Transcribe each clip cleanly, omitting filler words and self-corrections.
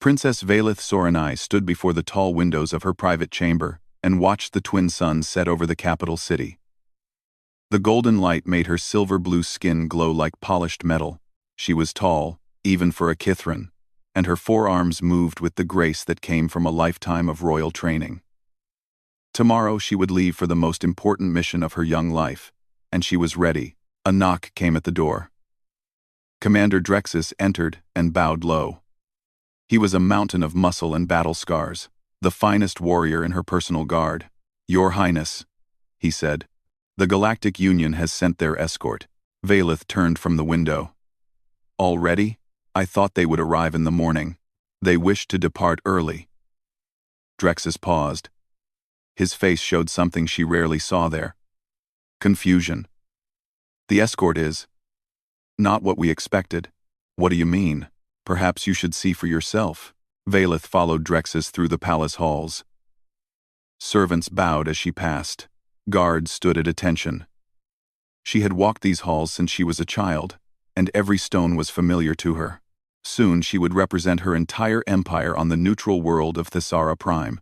Princess Valith Soranai stood before the tall windows of her private chamber and watched the twin suns set over the capital city. The golden light made her silver-blue skin glow like polished metal. She was tall, even for a Kithran, and her forearms moved with the grace that came from a lifetime of royal training. Tomorrow she would leave for the most important mission of her young life, and she was ready. A knock came at the door. Commander Drexus entered and bowed low. He was a mountain of muscle and battle scars, the finest warrior in her personal guard. "Your Highness," he said, "the Galactic Union has sent their escort." Valith turned from the window. "Already? I thought they would arrive in the morning. They wish to depart early." Drexus paused. His face showed something she rarely saw there. Confusion. "The escort is not what we expected." "What do you mean? Perhaps you should see for yourself." Valith followed Drexus through the palace halls. Servants bowed as she passed. Guards stood at attention. She had walked these halls since she was a child, and every stone was familiar to her. Soon she would represent her entire empire on the neutral world of Thesara Prime.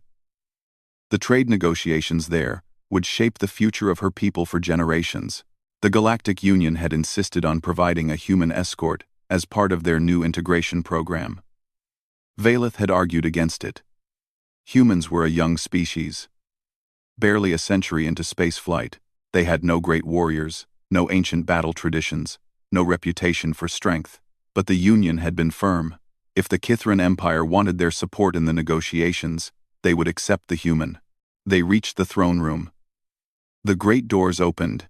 The trade negotiations there would shape the future of her people for generations. The Galactic Union had insisted on providing a human escort as part of their new integration program. Valith had argued against it. Humans were a young species. Barely a century into spaceflight, they had no great warriors, no ancient battle traditions, no reputation for strength. But the Union had been firm. If the Kithran Empire wanted their support in the negotiations, they would accept the human. They reached the throne room. The great doors opened,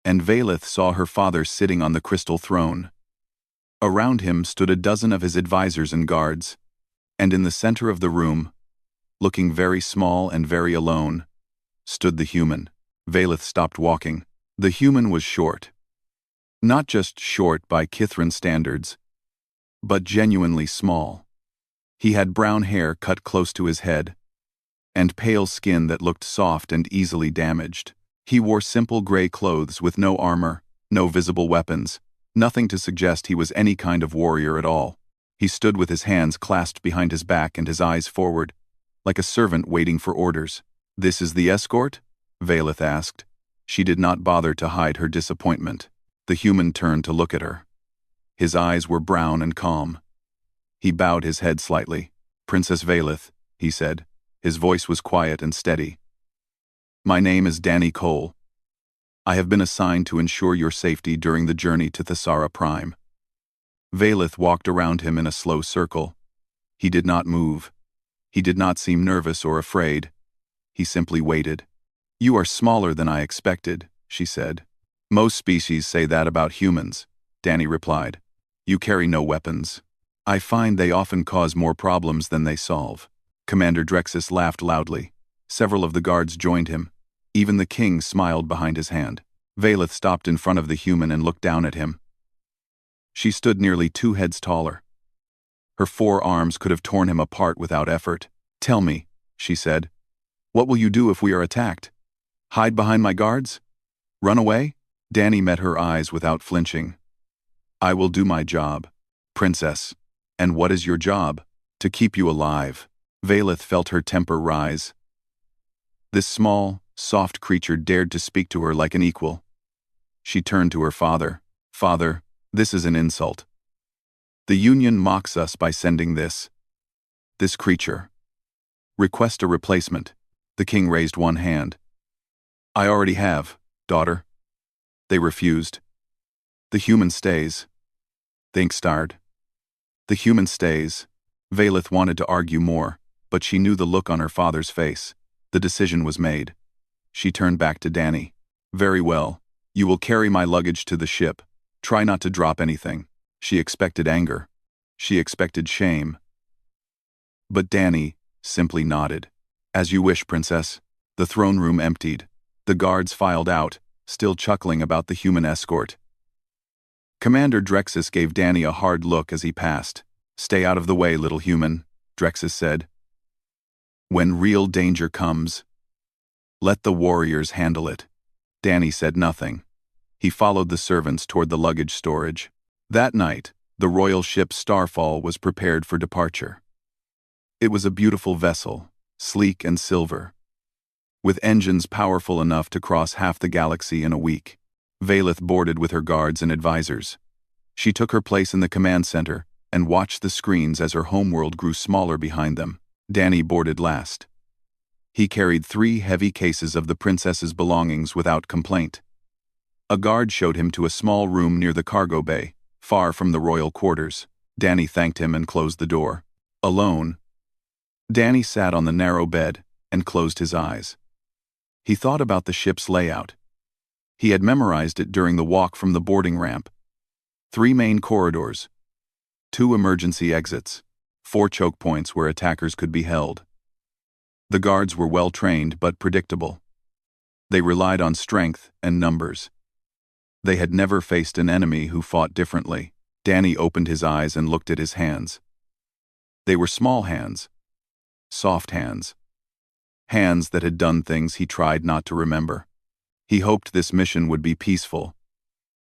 and Valith saw her father sitting on the crystal throne. Around him stood a dozen of his advisors and guards, and in the center of the room, looking very small and very alone, stood the human. Valith stopped walking. The human was short. Not just short by Kithran standards, but genuinely small. He had brown hair cut close to his head, and pale skin that looked soft and easily damaged. He wore simple gray clothes with no armor, no visible weapons, nothing to suggest he was any kind of warrior at all. He stood with his hands clasped behind his back and his eyes forward, like a servant waiting for orders. "This is the escort?" Valith asked. She did not bother to hide her disappointment. The human turned to look at her. His eyes were brown and calm. He bowed his head slightly. "Princess Valith," he said. His voice was quiet and steady. "My name is Danny Cole. I have been assigned to ensure your safety during the journey to Thesara Prime." Valith walked around him in a slow circle. He did not move. He did not seem nervous or afraid. He simply waited. "You are smaller than I expected," she said. "Most species say that about humans," Danny replied. "You carry no weapons. I find they often cause more problems than they solve." Commander Drexus laughed loudly. Several of the guards joined him. Even the king smiled behind his hand. Valith stopped in front of the human and looked down at him. She stood nearly 2 heads taller. Her 4 arms could have torn him apart without effort. "Tell me," she said, "what will you do if we are attacked? Hide behind my guards? Run away?" Danny met her eyes without flinching. "I will do my job, Princess." "And what is your job?" "To keep you alive." Valith felt her temper rise. This small, soft creature dared to speak to her like an equal. She turned to her father. "Father, this is an insult. The Union mocks us by sending this creature. Request a replacement." The king raised one hand. "I already have, daughter." They refused. "The human stays." Think starred. "The human stays." Valith wanted to argue more, but she knew the look on her father's face. The decision was made. She turned back to Danny. "Very well. You will carry my luggage to the ship. Try not to drop anything." She expected anger. She expected shame. But Danny simply nodded. "As you wish, Princess." The throne room emptied. The guards filed out, still chuckling about the human escort. Commander Drexus gave Danny a hard look as he passed. "Stay out of the way, little human," Drexus said. "When real danger comes, let the warriors handle it." Danny said nothing. He followed the servants toward the luggage storage. That night, the royal ship Starfall was prepared for departure. It was a beautiful vessel, sleek and silver, with engines powerful enough to cross half the galaxy in a week. Valeth boarded with her guards and advisors. She took her place in the command center and watched the screens as her homeworld grew smaller behind them. Danny boarded last. He carried 3 heavy cases of the princess's belongings without complaint. A guard showed him to a small room near the cargo bay, far from the royal quarters. Danny thanked him and closed the door. Alone, Danny sat on the narrow bed and closed his eyes. He thought about the ship's layout. He had memorized it during the walk from the boarding ramp. 3 main corridors, 2 emergency exits, 4 choke points where attackers could be held. The guards were well trained but predictable. They relied on strength and numbers. They had never faced an enemy who fought differently. Danny opened his eyes and looked at his hands. They were small hands, soft hands. Hands that had done things he tried not to remember. He hoped this mission would be peaceful.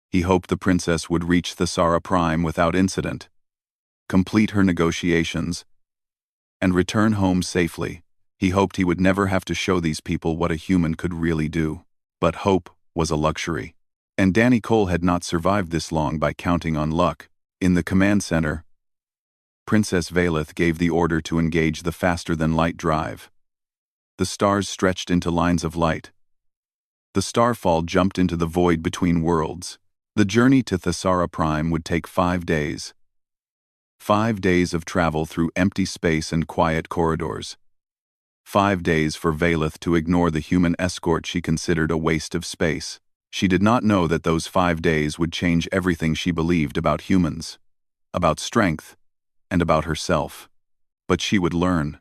He hoped the princess would reach Thesara Prime without incident, complete her negotiations, and return home safely. He hoped he would never have to show these people what a human could really do. But hope was a luxury. And Danny Cole had not survived this long by counting on luck. In the command center, Princess Valeth gave the order to engage the faster-than-light drive. The stars stretched into lines of light. The starfall jumped into the void between worlds. The journey to Thesara Prime would take 5 days. 5 days of travel through empty space and quiet corridors. 5 days for Valeth to ignore the human escort she considered a waste of space. She did not know that those 5 days would change everything she believed about humans, about strength, and about herself. But she would learn.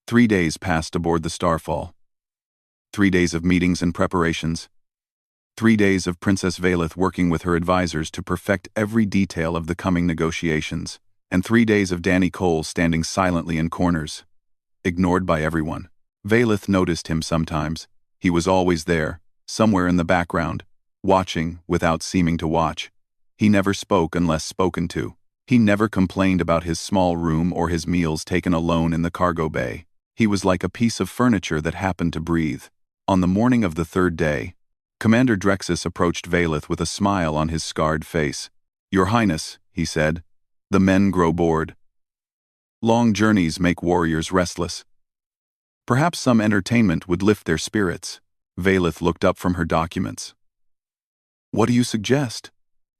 3 days passed aboard the Starfall. 3 days of meetings and preparations. 3 days of Princess Valeth working with her advisors to perfect every detail of the coming negotiations. And 3 days of Danny Cole standing silently in corners, ignored by everyone. Valeth noticed him sometimes. He was always there, somewhere in the background, watching without seeming to watch. He never spoke unless spoken to. He never complained about his small room or his meals taken alone in the cargo bay. He was like a piece of furniture that happened to breathe. On the morning of the 3rd day, Commander Drexus approached Valeth with a smile on his scarred face. "Your Highness," he said, "the men grow bored. Long journeys make warriors restless. Perhaps some entertainment would lift their spirits." Valeth looked up from her documents. "What do you suggest?"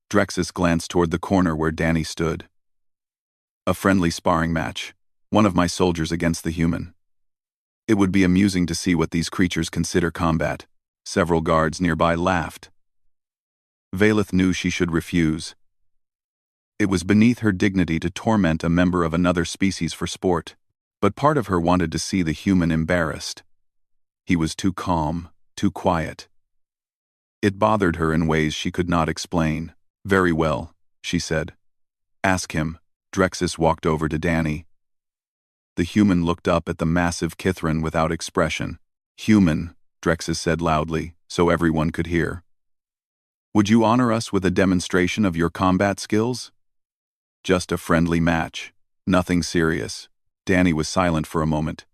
Drexus glanced toward the corner where Danny stood. "A friendly sparring match, one of my soldiers against the human. It would be amusing to see what these creatures consider combat." Several guards nearby laughed. Valeth knew she should refuse. It was beneath her dignity to torment a member of another species for sport, but part of her wanted to see the human embarrassed. He was too calm, too quiet. It bothered her in ways she could not explain. "Very well," she said. "Ask him." Drexus walked over to Danny. The human looked up at the massive Kithran without expression. "Human," Drexus said loudly, so everyone could hear. "Would you honor us with a demonstration of your combat skills?" "Just a friendly match. Nothing serious." Danny was silent for a moment.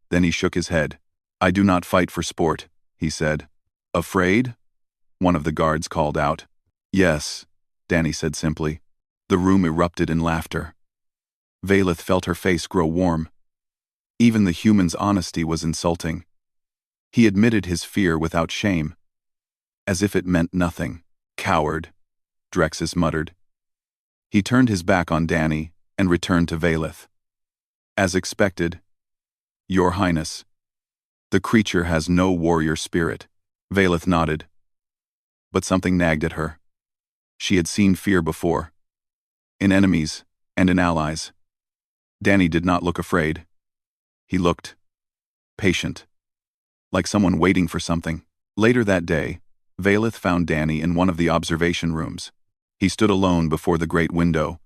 Then he shook his head. "I do not fight for sport," he said. "Afraid?" one of the guards called out. "Yes," Danny said simply. The room erupted in laughter. Valeth felt her face grow warm. Even the human's honesty was insulting. He admitted his fear without shame, as if it meant nothing. "Coward," Drexus muttered. He turned his back on Danny and returned to Valeth. "As expected, Your Highness. The creature has no warrior spirit." Valeth nodded. But something nagged at her. She had seen fear before, in enemies and in allies. Danny did not look afraid. He looked patient, like someone waiting for something. Later that day, Valeth found Danny in one of the observation rooms. He stood alone before the great window,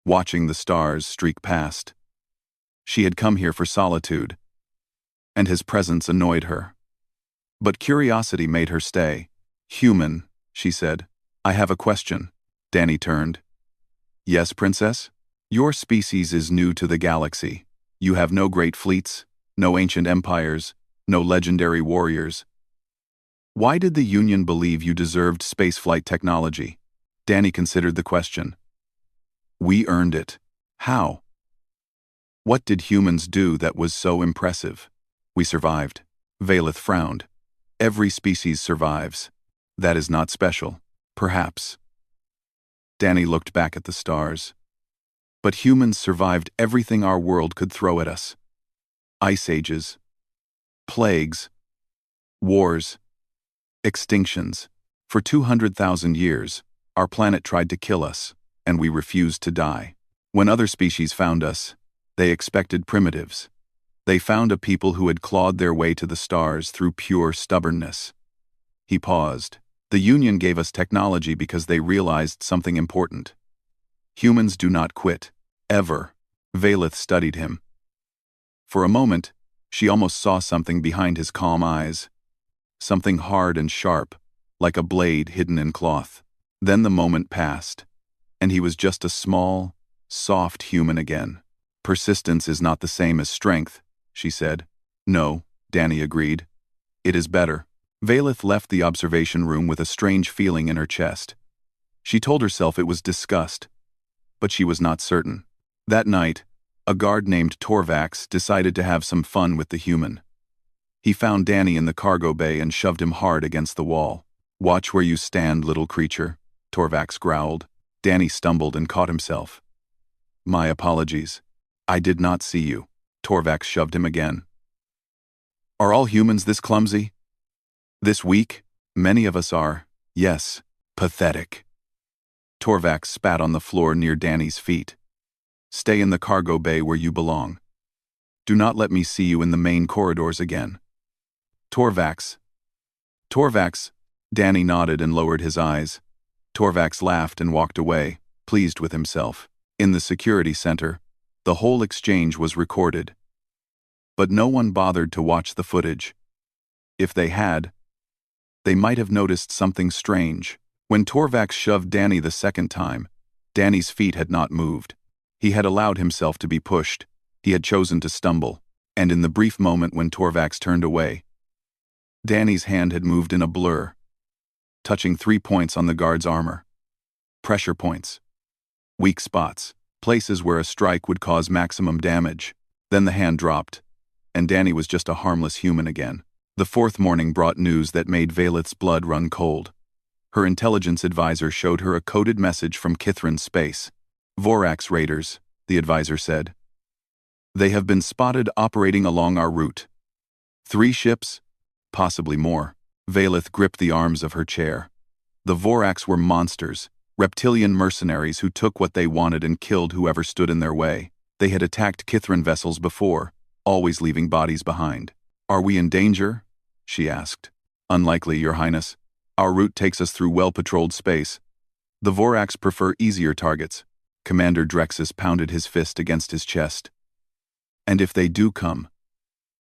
watching the stars streak past. She had come here for solitude, and his presence annoyed her. But curiosity made her stay. "Human," she said. "I have a question." Danny turned. "Yes, Princess? Your species is new to the galaxy. You have no great fleets, no ancient empires, no legendary warriors. Why did the Union believe you deserved spaceflight technology? Danny considered the question. We earned it. How? What did humans do that was so impressive? We survived. Valeth frowned. Every species survives. That is not special. Perhaps. Danny looked back at the stars. But humans survived everything our world could throw at us. Ice ages. Plagues. Wars. Extinctions. For 200,000 years, our planet tried to kill us, and we refused to die. When other species found us, they expected primitives. They found a people who had clawed their way to the stars through pure stubbornness. He paused. The Union gave us technology because they realized something important. Humans do not quit. Ever. Valeth studied him. For a moment, she almost saw something behind his calm eyes. Something hard and sharp, like a blade hidden in cloth. Then the moment passed, and he was just a small, soft human again. Persistence is not the same as strength, she said. No, Danny agreed. It is better. Valeth left the observation room with a strange feeling in her chest. She told herself it was disgust, but she was not certain. That night, a guard named Torvax decided to have some fun with the human. He found Danny in the cargo bay and shoved him hard against the wall. Watch where you stand, little creature, Torvax growled. Danny stumbled and caught himself. My apologies. I did not see you. Torvax shoved him again. Are all humans this clumsy? This weak? Many of us are. Yes. Pathetic. Torvax spat on the floor near Danny's feet. Stay in the cargo bay where you belong. Do not let me see you in the main corridors again. Torvax. Torvax. Danny nodded and lowered his eyes. Torvax laughed and walked away, pleased with himself. In the security center, the whole exchange was recorded. But no one bothered to watch the footage. If they had, they might have noticed something strange. When Torvax shoved Danny the second time, Danny's feet had not moved. He had allowed himself to be pushed. He had chosen to stumble. And in the brief moment when Torvax turned away, Danny's hand had moved in a blur, touching 3 points on the guard's armor. Pressure points. Weak spots. Places where a strike would cause maximum damage. Then the hand dropped, and Danny was just a harmless human again. The fourth morning brought news that made Valeth's blood run cold. Her intelligence advisor showed her a coded message from Kithrin space. Vorax raiders, the advisor said. They have been spotted operating along our route. 3 ships? Possibly more. Valeth gripped the arms of her chair. The Vorax were monsters, reptilian mercenaries who took what they wanted and killed whoever stood in their way. They had attacked Kithrin vessels before, always leaving bodies behind. Are we in danger? She asked. Unlikely, Your Highness. Our route takes us through well-patrolled space. The Vorax prefer easier targets. Commander Drexus pounded his fist against his chest. And if they do come,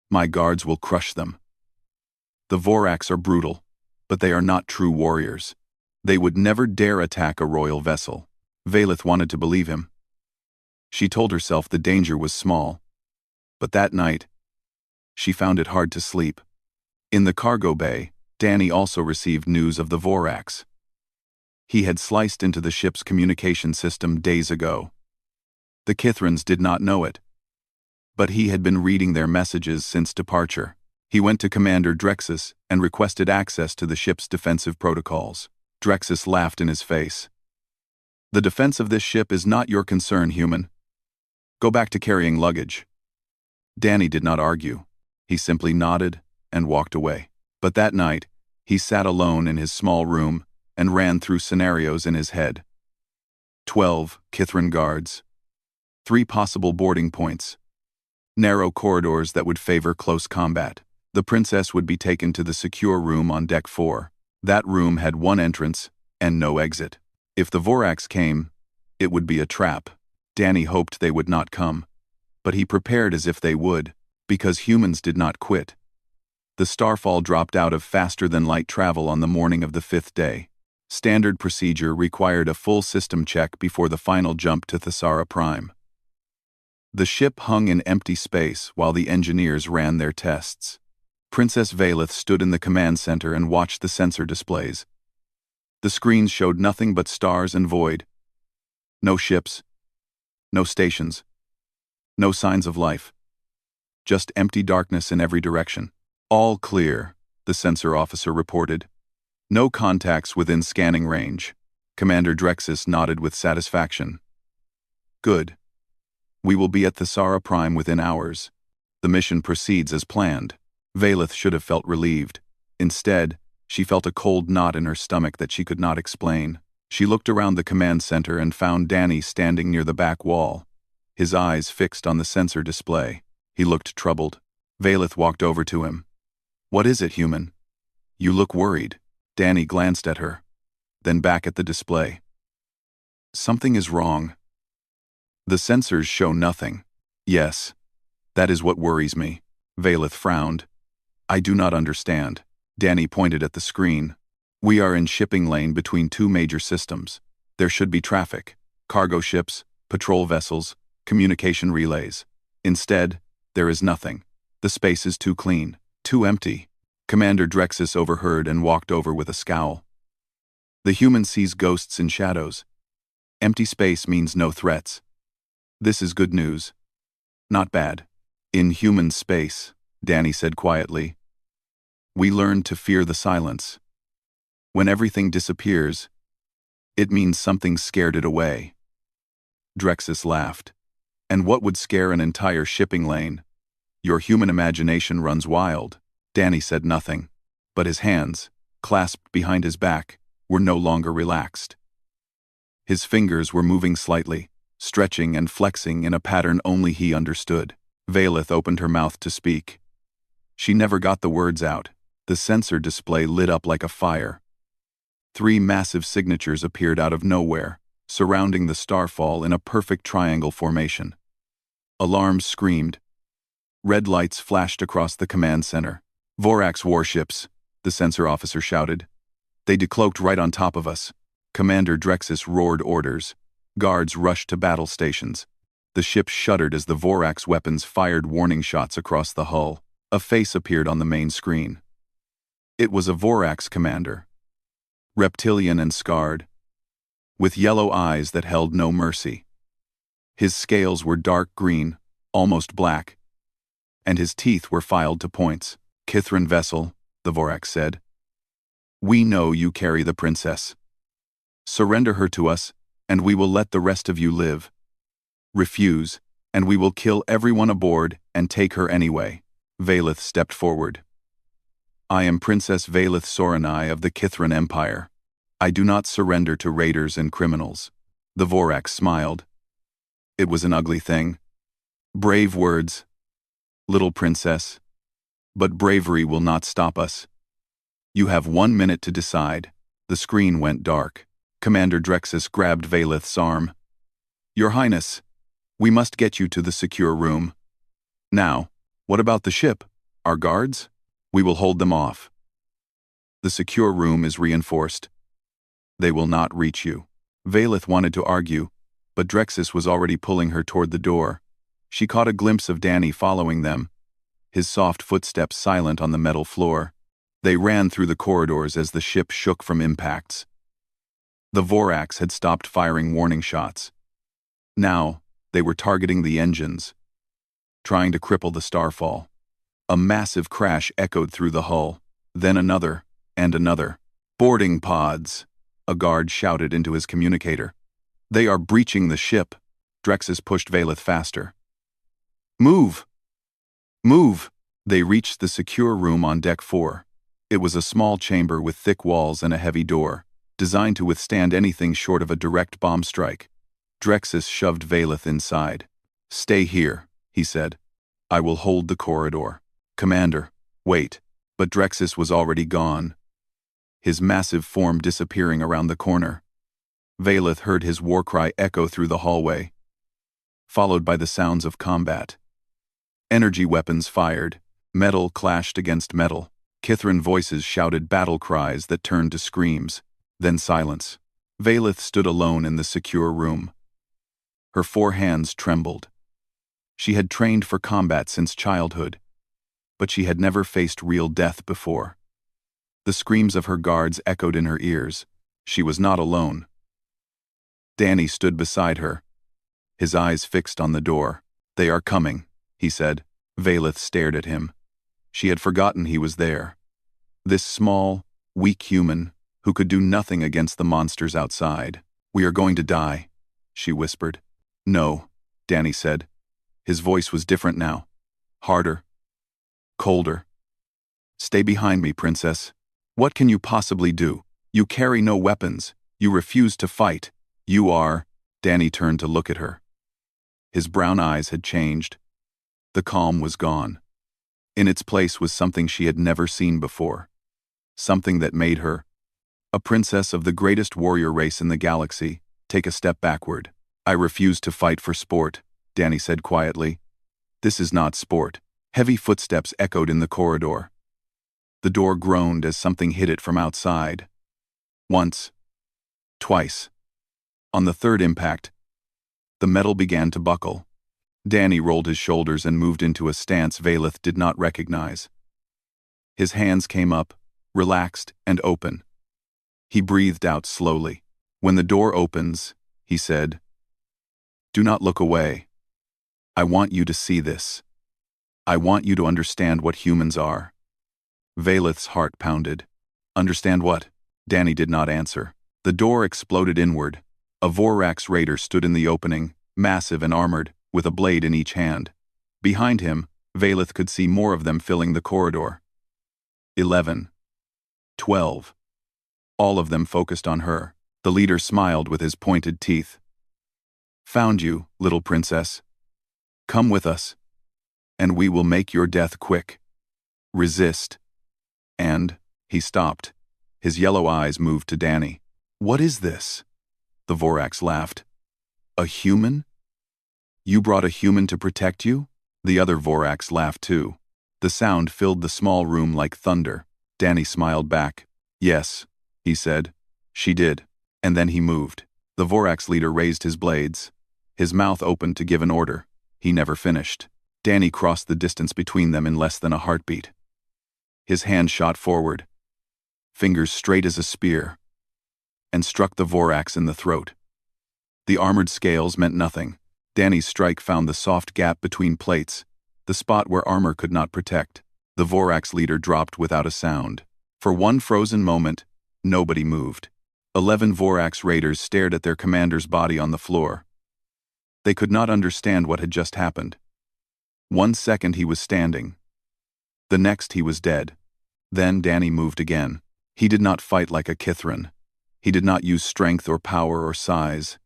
my guards will crush them. The Vorax are brutal, but they are not true warriors. They would never dare attack a royal vessel. Valeth wanted to believe him. She told herself the danger was small. But that night, she found it hard to sleep. In the cargo bay, Danny also received news of the Vorax. He had sliced into the ship's communication system days ago. The Kithrins did not know it, but he had been reading their messages since departure. He went to Commander Drexus and requested access to the ship's defensive protocols. Drexus laughed in his face. The defense of this ship is not your concern, human. Go back to carrying luggage. Danny did not argue. He simply nodded and walked away. But that night, he sat alone in his small room and ran through scenarios in his head. 12 Kithrin guards. 3 possible boarding points. Narrow corridors that would favor close combat. The princess would be taken to the secure room on deck 4. That room had 1 entrance and no exit. If the Vorax came, it would be a trap. Danny hoped they would not come, but he prepared as if they would, because humans did not quit. The starfall dropped out of faster-than-light travel on the morning of the 5th day. Standard procedure required a full system check before the final jump to Thesara Prime. The ship hung in empty space while the engineers ran their tests. Princess Valeth stood in the command center and watched the sensor displays. The screens showed nothing but stars and void. No ships, no stations, no signs of life. Just empty darkness in every direction. All clear, the sensor officer reported. No contacts within scanning range. Commander Drexis nodded with satisfaction. Good. We will be at Thesara Prime within hours. The mission proceeds as planned. Valeth should have felt relieved. Instead, she felt a cold knot in her stomach that she could not explain. She looked around the command center and found Danny standing near the back wall, his eyes fixed on the sensor display. He looked troubled. Valeth walked over to him. "What is it, human? You look worried." Danny glanced at her, then back at the display. "Something is wrong. The sensors show nothing." "Yes, that is what worries me." Valeth frowned. "I do not understand." Danny pointed at the screen. "We are in shipping lane between two major systems. There should be traffic, cargo ships, patrol vessels, communication relays. Instead, there is nothing. The space is too clean, too empty." Commander Drexis overheard and walked over with a scowl. "The human sees ghosts in shadows. Empty space means no threats. This is good news." "Not bad. In human space," Danny said quietly, "we learn to fear the silence. When everything disappears, it means something scared it away." Drexis laughed. "And what would scare an entire shipping lane? Your human imagination runs wild." Danny said nothing, but his hands, clasped behind his back, were no longer relaxed. His fingers were moving slightly, stretching and flexing in a pattern only he understood. Valeth opened her mouth to speak. She never got the words out. The sensor display lit up like a fire. 3 massive signatures appeared out of nowhere, surrounding the starfall in a perfect triangle formation. Alarms screamed. Red lights flashed across the command center. "Vorax warships," the sensor officer shouted. "They decloaked right on top of us." Commander Drexis roared orders. Guards rushed to battle stations. The ship shuddered as the Vorax weapons fired warning shots across the hull. A face appeared on the main screen. It was a Vorax commander. Reptilian and scarred, with yellow eyes that held no mercy. His scales were dark green, almost black, and his teeth were filed to points. "Kithrin vessel," the Vorax said. "We know you carry the princess. Surrender her to us, and we will let the rest of you live. Refuse, and we will kill everyone aboard and take her anyway." Valeth stepped forward. "I am Princess Valeth Soranai of the Kithrin Empire. I do not surrender to raiders and criminals." The Vorax smiled. It was an ugly thing. "Brave words, little princess. But bravery will not stop us. You have 1 minute to decide." The screen went dark. Commander Drexis grabbed Valeth's arm. "Your Highness, we must get you to the secure room. Now, what about the ship? Our guards? We will hold them off. The secure room is reinforced. They will not reach you." Valeth wanted to argue, but Drexis was already pulling her toward the door. She caught a glimpse of Danny following them, his soft footsteps silent on the metal floor. They ran through the corridors as the ship shook from impacts. The Vorax had stopped firing warning shots. Now, they were targeting the engines, trying to cripple the starfall. A massive crash echoed through the hull, then another, and another. "Boarding pods," a guard shouted into his communicator. "They are breaching the ship." Drexis pushed Valeth faster. "Move! Move!" They reached the secure room on deck 4. It was a small chamber with thick walls and a heavy door, designed to withstand anything short of a direct bomb strike. Drexis shoved Valeth inside. "Stay here," he said. "I will hold the corridor." "Commander, wait." But Drexis was already gone, his massive form disappearing around the corner. Valeth heard his war cry echo through the hallway, followed by the sounds of combat. Energy weapons fired, metal clashed against metal. Kithrin voices shouted battle cries that turned to screams, then silence. Valeth stood alone in the secure room. Her 4 hands trembled. She had trained for combat since childhood, but she had never faced real death before. The screams of her guards echoed in her ears. She was not alone. Danny stood beside her, his eyes fixed on the door. "They are coming," he said. Valeth stared at him. She had forgotten he was there. This small, weak human who could do nothing against the monsters outside. "We are going to die," she whispered. "No," Danny said. His voice was different now. Harder. Colder. "Stay behind me, princess. What can you possibly do? You carry no weapons. You refuse to fight. You are—" Danny turned to look at her. His brown eyes had changed. The calm was gone. In its place was something she had never seen before. Something that made her, a princess of the greatest warrior race in the galaxy, take a step backward. "I refuse to fight for sport," Danny said quietly. "This is not sport." Heavy footsteps echoed in the corridor. The door groaned as something hit it from outside. Once. Twice. On the third impact, the metal began to buckle. Danny rolled his shoulders and moved into a stance Valeth did not recognize. His hands came up, relaxed and open. He breathed out slowly. "When the door opens," he said, "do not look away. I want you to see this. I want you to understand what humans are." Valeth's heart pounded. "Understand what?" Danny did not answer. The door exploded inward. A Vorax raider stood in the opening, massive and armored, with a blade in each hand. Behind him, Valeth could see more of them filling the corridor. 11. 12. All of them focused on her. The leader smiled with his pointed teeth. "Found you, little princess. Come with us, and we will make your death quick. Resist." And he stopped. His yellow eyes moved to Danny. "What is this?" The Vorax laughed. "A human? You brought a human to protect you?" The other Vorax laughed too. The sound filled the small room like thunder. Danny smiled back. "Yes," he said. "She did." And then he moved. The Vorax leader raised his blades. His mouth opened to give an order. He never finished. Danny crossed the distance between them in less than a heartbeat. His hand shot forward, fingers straight as a spear, and struck the Vorax in the throat. The armored scales meant nothing. Danny's strike found the soft gap between plates, the spot where armor could not protect. The Vorax leader dropped without a sound. For one frozen moment, nobody moved. 11 Vorax raiders stared at their commander's body on the floor. They could not understand what had just happened. 1 second he was standing. The next he was dead. Then Danny moved again. He did not fight like a Kithran. He did not use strength or power or size.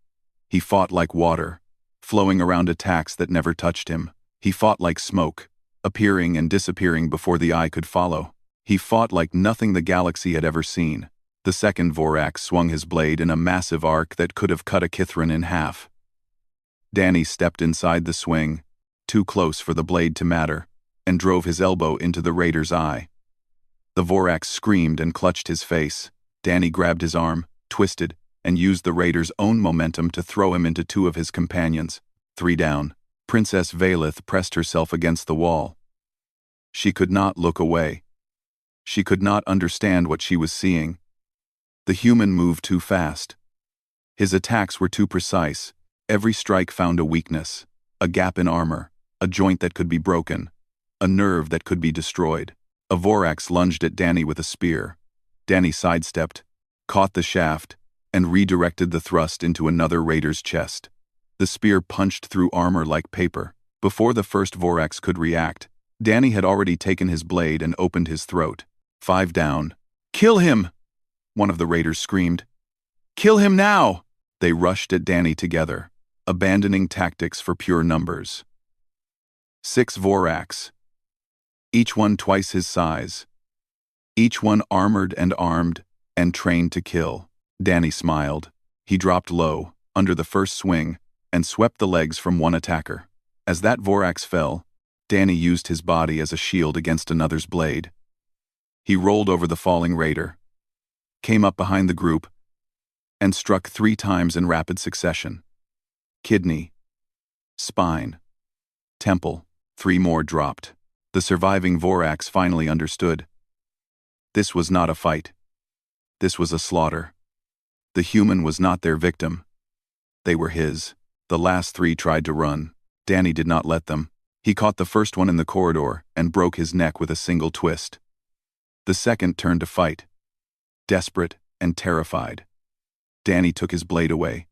He fought like water, flowing around attacks that never touched him. He fought like smoke, appearing and disappearing before the eye could follow. He fought like nothing the galaxy had ever seen. The second Vorax swung his blade in a massive arc that could have cut a Kithran in half. Danny stepped inside the swing, too close for the blade to matter, and drove his elbow into the raider's eye. The Vorax screamed and clutched his face. Danny grabbed his arm, twisted, and used the raider's own momentum to throw him into 2 of his companions. 3 down. Princess Valeth pressed herself against the wall. She could not look away. She could not understand what she was seeing. The human moved too fast. His attacks were too precise. Every strike found a weakness, a gap in armor, a joint that could be broken, a nerve that could be destroyed. A Vorax lunged at Danny with a spear. Danny sidestepped, caught the shaft, and redirected the thrust into another raider's chest. The spear punched through armor like paper. Before the first Vorax could react, Danny had already taken his blade and opened his throat. 5 down. "Kill him!" one of the raiders screamed. "Kill him now!" They rushed at Danny together, abandoning tactics for pure numbers. 6 Vorax. Each one twice his size. Each one armored and armed, and trained to kill. Danny smiled. He dropped low, under the first swing, and swept the legs from one attacker. As that Vorax fell, Danny used his body as a shield against another's blade. He rolled over the falling raider, came up behind the group, and struck 3 times in rapid succession. Kidney. Spine. Temple. 3 more dropped. The surviving Vorax finally understood. This was not a fight. This was a slaughter. The human was not their victim. They were his. The last 3 tried to run. Danny did not let them. He caught the first one in the corridor and broke his neck with a single twist. The second turned to fight, desperate and terrified. Danny took his blade away,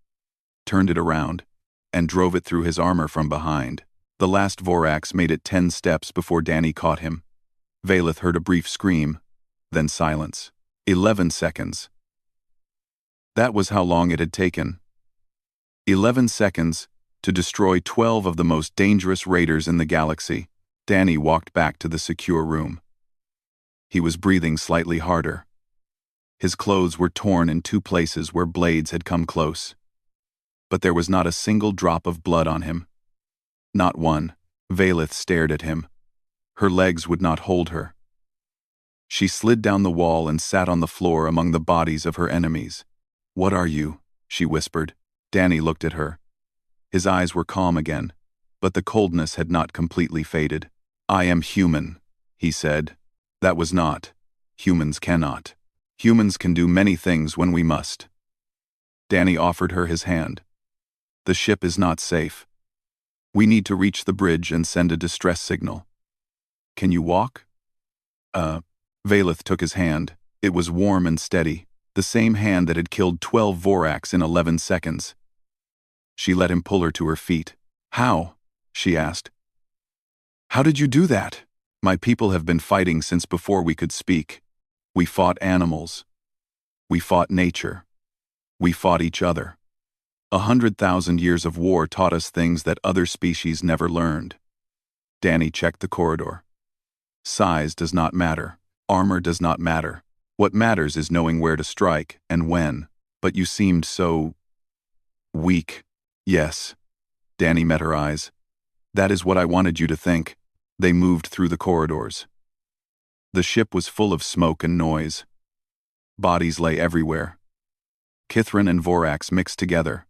turned it around, and drove it through his armor from behind. The last Vorax made it 10 steps before Danny caught him. Valeth heard a brief scream, then silence. 11 seconds. That was how long it had taken. 11 seconds to destroy 12 of the most dangerous raiders in the galaxy. Danny walked back to the secure room. He was breathing slightly harder. His clothes were torn in 2 places where blades had come close. But there was not a single drop of blood on him. Not one. Valeth stared at him. Her legs would not hold her. She slid down the wall and sat on the floor among the bodies of her enemies. "What are you?" she whispered. Danny looked at her. His eyes were calm again, but the coldness had not completely faded. "I am human," he said. "That was not. Humans cannot. Humans can do many things when we must." Danny offered her his hand. "The ship is not safe. We need to reach the bridge and send a distress signal. Can you walk?" Valeth took his hand. It was warm and steady, the same hand that had killed 12 Vorax in 11 seconds. She let him pull her to her feet. "How?" she asked. "How did you do that?" "My people have been fighting since before we could speak. We fought animals. We fought nature. We fought each other. 100,000 years of war taught us things that other species never learned." Danny checked the corridor. "Size does not matter. Armor does not matter. What matters is knowing where to strike and when. But you seemed so weak." "Yes." Danny met her eyes. "That is what I wanted you to think." They moved through the corridors. The ship was full of smoke and noise. Bodies lay everywhere. Kithrin and Vorax mixed together.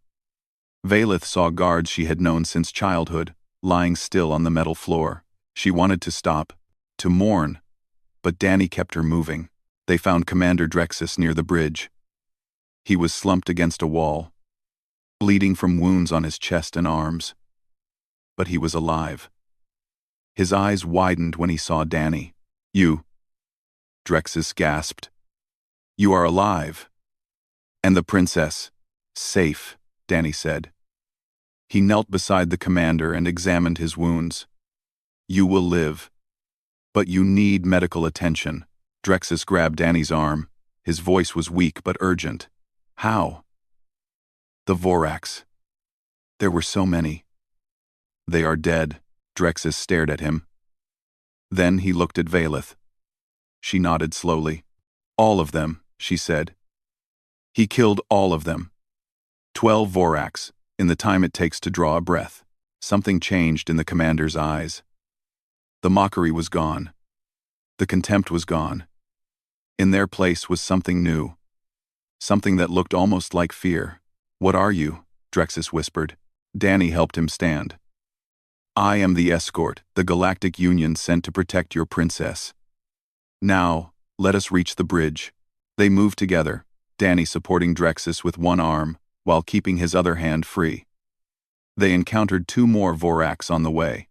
Valeth saw guards she had known since childhood, lying still on the metal floor. She wanted to stop, to mourn, but Danny kept her moving. They found Commander Drexus near the bridge. He was slumped against a wall, bleeding from wounds on his chest and arms. But he was alive. His eyes widened when he saw Danny. "You," Drexus gasped. "You are alive." "And the princess, safe," Danny said. He knelt beside the commander and examined his wounds. "You will live. But you need medical attention." Drexus grabbed Danny's arm. His voice was weak but urgent. "How?" "The Vorax. There were so many." "They are dead." Drexus stared at him. Then he looked at Valeth. She nodded slowly. "All of them," she said. "He killed all of them. 12 Vorax, in the time it takes to draw a breath." Something changed in the commander's eyes. The mockery was gone. The contempt was gone. In their place was something new. Something that looked almost like fear. "What are you?" Drexus whispered. Danny helped him stand. "I am the escort the Galactic Union sent to protect your princess. Now, let us reach the bridge." They moved together, Danny supporting Drexus with one arm, while keeping his other hand free. They encountered 2 more Vorax on the way.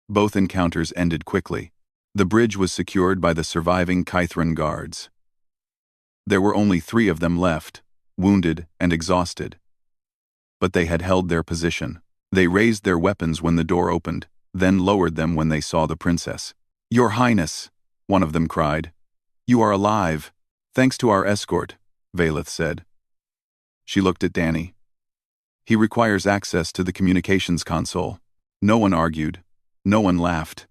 Both encounters ended quickly. The bridge was secured by the surviving Kythran guards. There were only 3 of them left, wounded and exhausted. But they had held their position. They raised their weapons when the door opened, then lowered them when they saw the princess. "Your Highness," one of them cried. "You are alive, thanks to our escort," Valeth said. She looked at Danny. "He requires access to the communications console." No one argued. No one laughed.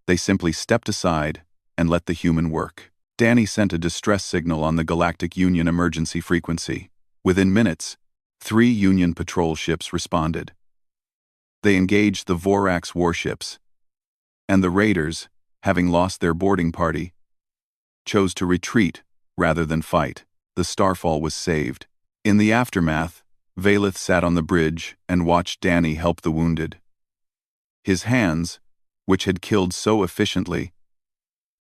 They simply stepped aside and let the human work. Danny sent a distress signal on the Galactic Union emergency frequency. Within minutes, 3 Union patrol ships responded. They engaged the Vorax warships, and the raiders, having lost their boarding party, chose to retreat rather than fight. The Starfall was saved. In the aftermath, Valeth sat on the bridge and watched Danny help the wounded. His hands, which had killed so efficiently,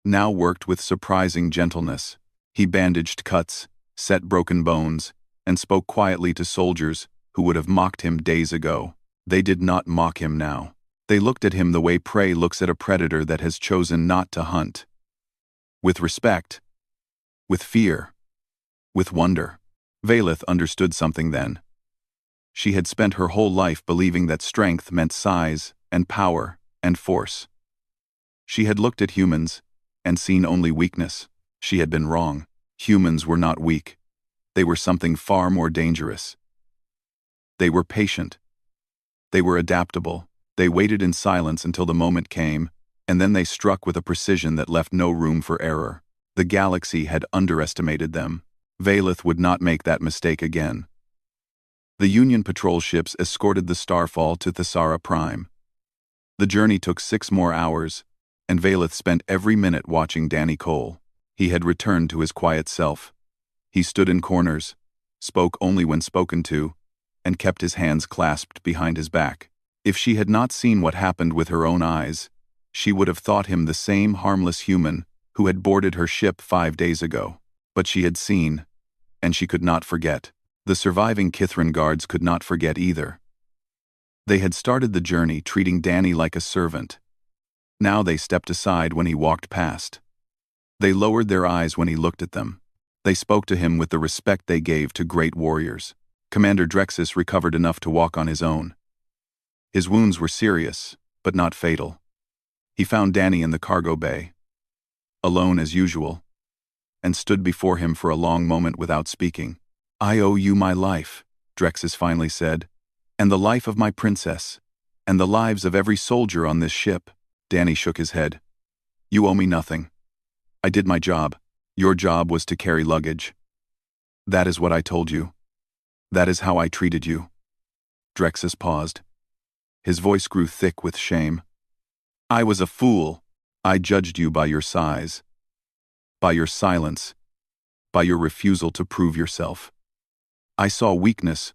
now worked with surprising gentleness. He bandaged cuts, set broken bones, and spoke quietly to soldiers who would have mocked him days ago. They did not mock him now. They looked at him the way prey looks at a predator that has chosen not to hunt. With respect, with fear, with wonder. Valeth understood something then. She had spent her whole life believing that strength meant size and power and force. She had looked at humans and seen only weakness. She had been wrong. Humans were not weak. They were something far more dangerous. They were patient. They were adaptable. They waited in silence until the moment came, and then they struck with a precision that left no room for error. The galaxy had underestimated them. Valeth would not make that mistake again. The Union patrol ships escorted the Starfall to Thesara Prime. The journey took 6 more hours, and Valeth spent every minute watching Danny Cole. He had returned to his quiet self. He stood in corners, spoke only when spoken to, and kept his hands clasped behind his back. If she had not seen what happened with her own eyes, she would have thought him the same harmless human who had boarded her ship 5 days ago. But she had seen, and she could not forget. The surviving Kithran guards could not forget either. They had started the journey treating Danny like a servant. Now they stepped aside when he walked past. They lowered their eyes when he looked at them. They spoke to him with the respect they gave to great warriors. Commander Drexus recovered enough to walk on his own. His wounds were serious, but not fatal. He found Danny in the cargo bay, alone as usual, and stood before him for a long moment without speaking. "I owe you my life," Drexus finally said, "and the life of my princess, and the lives of every soldier on this ship." Danny shook his head. "You owe me nothing. I did my job. Your job was to carry luggage. That is what I told you. That is how I treated you." Drexus paused. His voice grew thick with shame. "I was a fool. I judged you by your size, by your silence, by your refusal to prove yourself. I saw weakness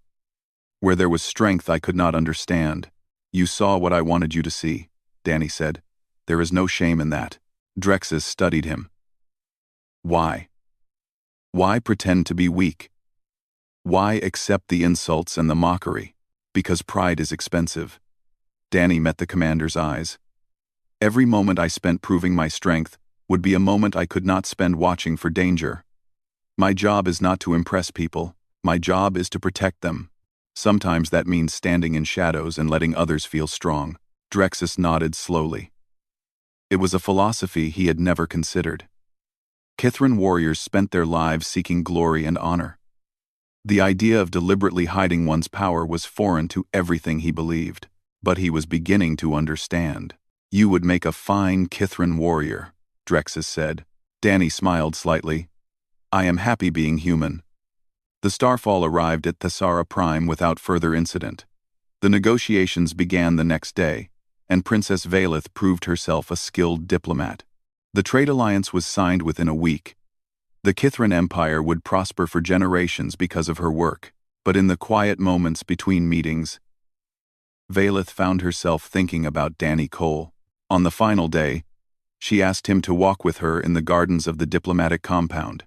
where there was strength I could not understand." "You saw what I wanted you to see," Danny said. "There is no shame in that." Drexus studied him. "Why? Why pretend to be weak? Why accept the insults and the mockery? Because pride is expensive." Danny met the commander's eyes. "Every moment I spent proving my strength would be a moment I could not spend watching for danger. My job is not to impress people. My job is to protect them. Sometimes that means standing in shadows and letting others feel strong." Drexus nodded slowly. It was a philosophy he had never considered. Kithran warriors spent their lives seeking glory and honor. The idea of deliberately hiding one's power was foreign to everything he believed. But he was beginning to understand. "You would make a fine Kithran warrior," Drexus said. Danny smiled slightly. "I am happy being human." The Starfall arrived at Thesara Prime without further incident. The negotiations began the next day, and Princess Valeth proved herself a skilled diplomat. The trade alliance was signed within a week. The Kithran Empire would prosper for generations because of her work, but in the quiet moments between meetings, Valeth found herself thinking about Danny Cole. On the final day, she asked him to walk with her in the gardens of the diplomatic compound.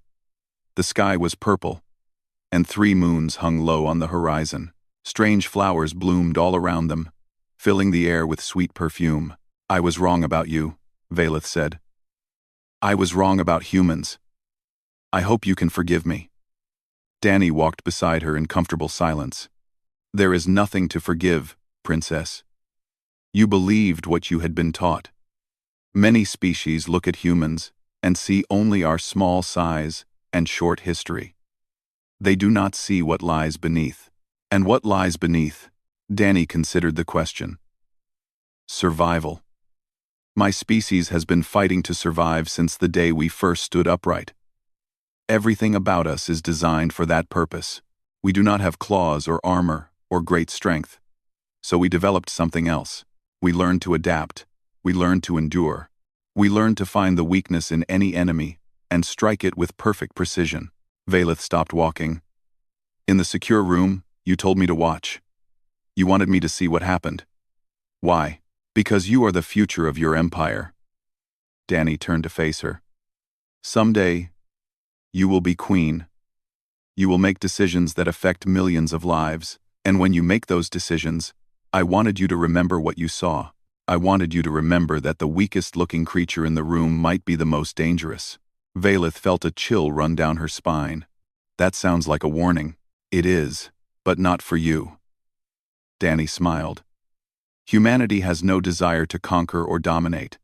The sky was purple, and 3 moons hung low on the horizon. Strange flowers bloomed all around them, filling the air with sweet perfume. "I was wrong about you," Valeth said. "I was wrong about humans. I hope you can forgive me." Danny walked beside her in comfortable silence. "There is nothing to forgive, Princess. You believed what you had been taught. Many species look at humans and see only our small size and short history. They do not see what lies beneath." "And what lies beneath?" Danny considered the question. "Survival. My species has been fighting to survive since the day we first stood upright. Everything about us is designed for that purpose. We do not have claws or armor or great strength. So we developed something else. We learned to adapt. We learned to endure. We learned to find the weakness in any enemy and strike it with perfect precision." Valeth stopped walking. "In the secure room, you told me to watch. You wanted me to see what happened. Why?" Because you are the future of your empire. Danny turned to face her. Someday, you will be queen. You will make decisions that affect millions of lives, and when you make those decisions, I wanted you to remember what you saw. I wanted you to remember that the weakest-looking creature in the room might be the most dangerous. Valeth felt a chill run down her spine. That sounds like a warning. It is, but not for you. Danny smiled. Humanity has no desire to conquer or dominate.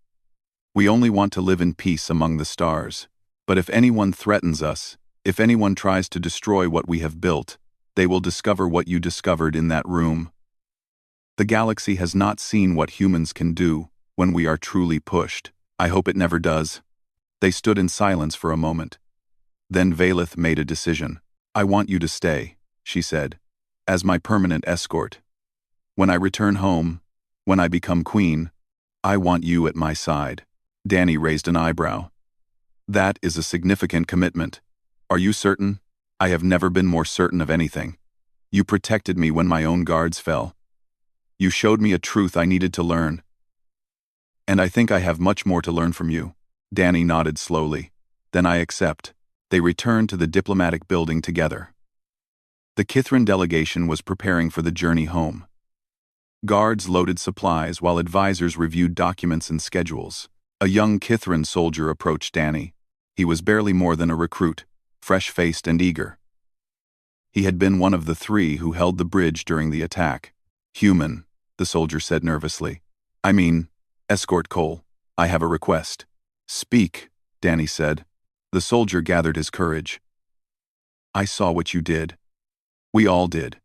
We only want to live in peace among the stars. But if anyone threatens us, if anyone tries to destroy what we have built, they will discover what you discovered in that room. The galaxy has not seen what humans can do when we are truly pushed. I hope it never does. They stood in silence for a moment. Then Valeth made a decision. I want you to stay, she said, as my permanent escort. When I return home, when I become queen, I want you at my side. Danny raised an eyebrow. That is a significant commitment. Are you certain? I have never been more certain of anything. You protected me when my own guards fell. You showed me a truth I needed to learn. And I think I have much more to learn from you. Danny nodded slowly. Then I accept. They returned to the diplomatic building together. The Kithrin delegation was preparing for the journey home. Guards loaded supplies while advisors reviewed documents and schedules. A young Kithrin soldier approached Danny. He was barely more than a recruit, fresh-faced and eager. He had been one of the 3 who held the bridge during the attack. Human, the soldier said nervously. I mean, Escort Cole, I have a request. Speak, Danny said. The soldier gathered his courage. I saw what you did. We all did.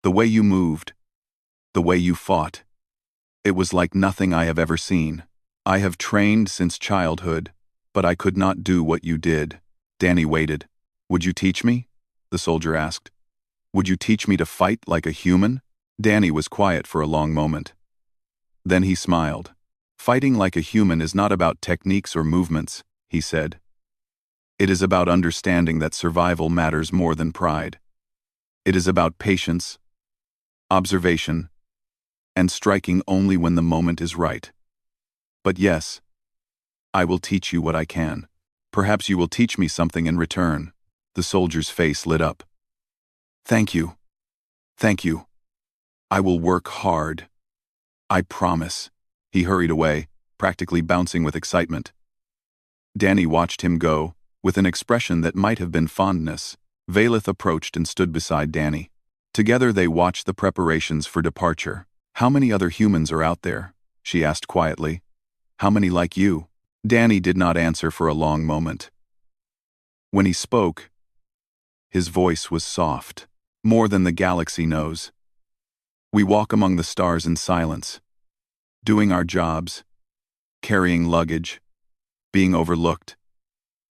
The way you moved. The way you fought. It was like nothing I have ever seen. I have trained since childhood, but I could not do what you did. Danny waited. Would you teach me? The soldier asked. Would you teach me to fight like a human? Danny was quiet for a long moment. Then he smiled. Fighting like a human is not about techniques or movements, he said. It is about understanding that survival matters more than pride. It is about patience, observation, and striking only when the moment is right. But yes, I will teach you what I can. Perhaps you will teach me something in return. The soldier's face lit up. Thank you. Thank you. I will work hard. I promise. He hurried away, practically bouncing with excitement. Danny watched him go, with an expression that might have been fondness. Valeth approached and stood beside Danny. Together they watched the preparations for departure. How many other humans are out there? She asked quietly. How many like you? Danny did not answer for a long moment. When he spoke, his voice was soft, more than the galaxy knows. We walk among the stars in silence, doing our jobs, carrying luggage, being overlooked.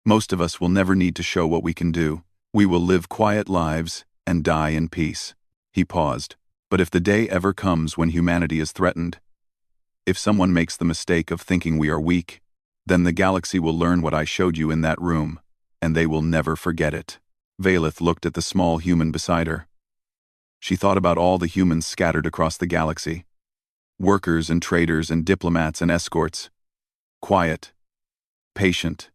Most of us will never need to show what we can do. We will live quiet lives and die in peace. He paused. But if the day ever comes when humanity is threatened, if someone makes the mistake of thinking we are weak, then the galaxy will learn what I showed you in that room, and they will never forget it. Valeth looked at the small human beside her. She thought about all the humans scattered across the galaxy. Workers and traders and diplomats and escorts. Quiet, patient,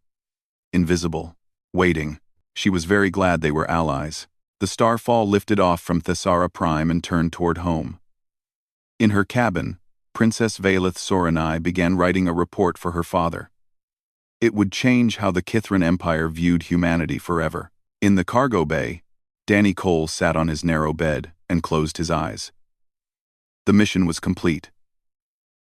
invisible, waiting. She was very glad they were allies. The starfall lifted off from Thessara Prime and turned toward home. In her cabin, Princess Valeth Soranai began writing a report for her father. It would change how the Kithrin Empire viewed humanity forever. In the cargo bay, Danny Cole sat on his narrow bed and closed his eyes. The mission was complete.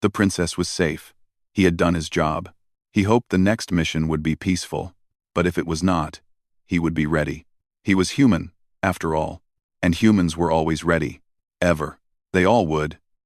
The princess was safe. He had done his job. He hoped the next mission would be peaceful, but if it was not, he would be ready. He was human, after all, and humans were always ready. Ever. They all would.